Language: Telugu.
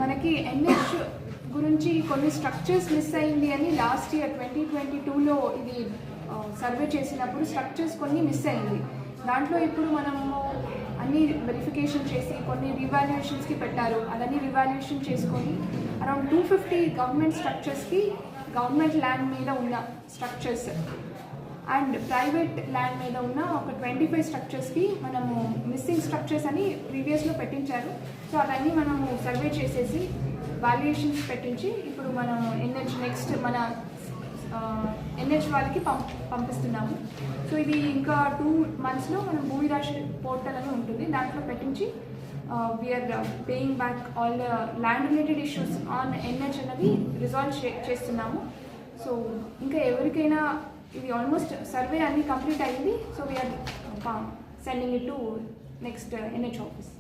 మనకి ఎన్హెచ్ గురించి కొన్ని స్ట్రక్చర్స్ మిస్ అయింది అని లాస్ట్ ఇయర్ 2022లో ఇది సర్వే చేసినప్పుడు స్ట్రక్చర్స్ కొన్ని మిస్ అయింది. దాంట్లో ఇప్పుడు మనము అన్ని వెరిఫికేషన్ చేసి కొన్ని రివాల్యుయేషన్స్కి పెట్టారు. అదన్నీ రివాల్యుయేషన్ చేసుకొని అరౌండ్ 250 గవర్నమెంట్ స్ట్రక్చర్స్కి గవర్నమెంట్ ల్యాండ్ మీద ఉన్న స్ట్రక్చర్స్ అండ్ ప్రైవేట్ ల్యాండ్ మీద ఉన్న ఒక 25 స్ట్రక్చర్స్కి మనము మిస్సింగ్ స్ట్రక్చర్స్ అని ప్రీవియస్లో పెట్టించారు. సో అవన్నీ మనము సర్వే చేసేసి వాల్యుయేషన్స్ పెట్టించి ఇప్పుడు మనం ఎన్హెచ్ నెక్స్ట్ మన ఎన్హెచ్ వాళ్ళకి పంపిస్తున్నాము. సో ఇది ఇంకా 2 monthsలో మనం భూమిరాశి పోర్టల్ అని ఉంటుంది, దాంట్లో పెట్టించి we are paying back all the land related issues on NH అనేది రిజాల్వ్ చేస్తున్నాము. సో ఇంకా ఎవరికైనా ఇది ఆల్మోస్ట్ సర్వే అన్ని కంప్లీట్ అయింది. So we are sending it to next NH office.